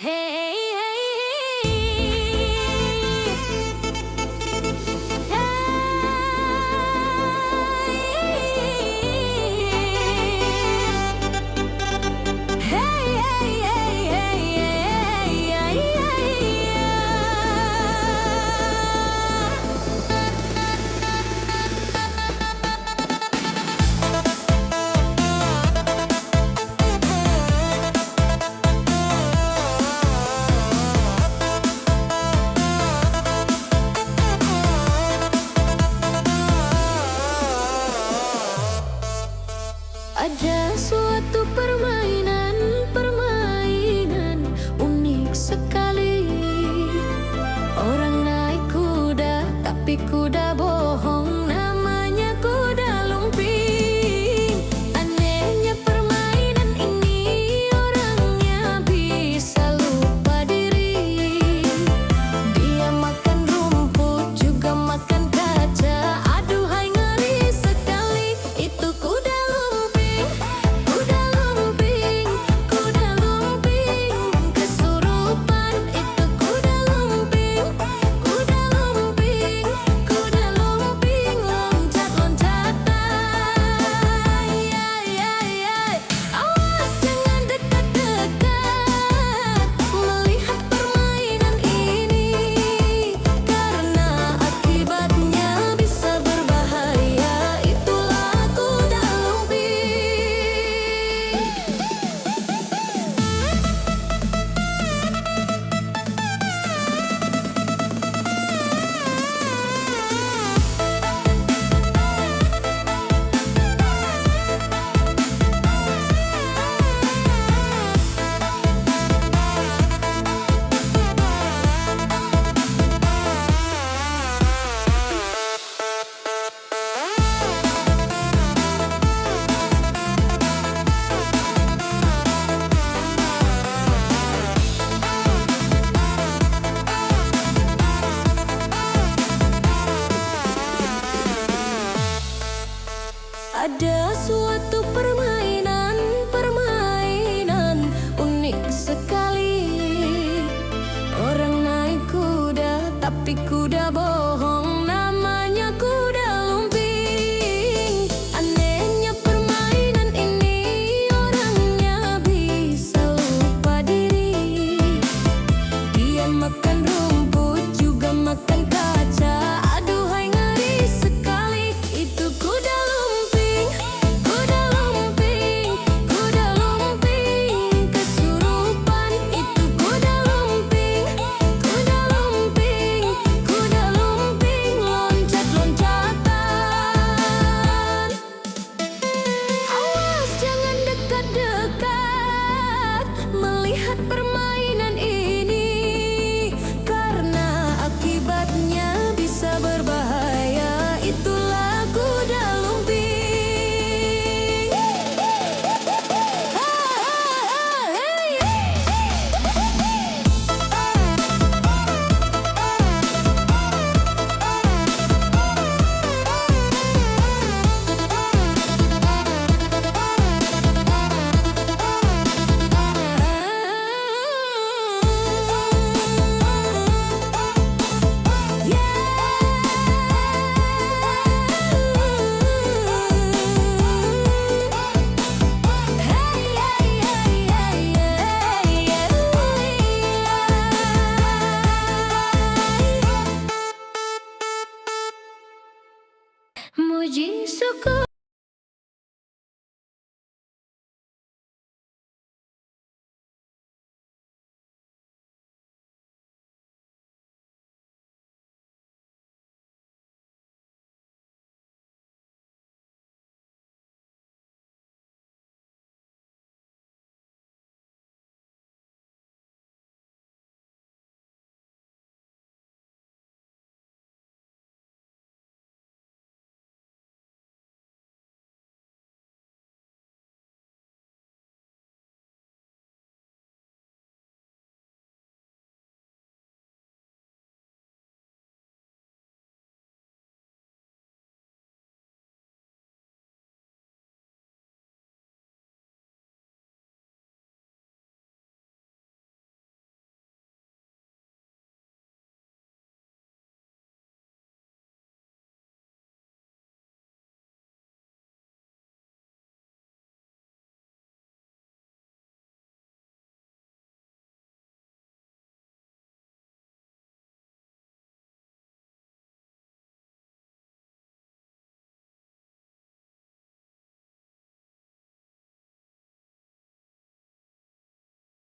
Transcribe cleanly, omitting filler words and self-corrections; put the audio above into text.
Hey, hey, Ada suatu permainan unik sekali. Orang naik kuda, tapi kuda bohong, namanya kuda lumping. Anehnya permainan ini, orangnya bisa lupa diri. Dia makan rumput, juga makan kaca. Aduhai ngeri sekali, itu kuda lumping. Kuda lumping, kuda lumping, kesurupan. Itu kuda lumping, kuda lumping, kuda lumping, loncat-loncatan. Awas jangan dekat-dekat melihat permainan ini, karena akibatnya bisa berbahaya. Itulah kuda lumping. Ada suatu permainan unik sekali. Orang naik kuda, tapi kuda bohong, namanya kuda lumping. Anehnya permainan ini, orangnya bisa lupa diri. Dia makan rumput, juga makan kaca. Aduhai ngeri sekali, itu kuda lumping. Kuda lumping, kuda lumping, kesurupan. Itu kuda lumping, kuda lumping, kuda lumping, loncat-loncatan. Awas jangan dekat-dekat melihat permainan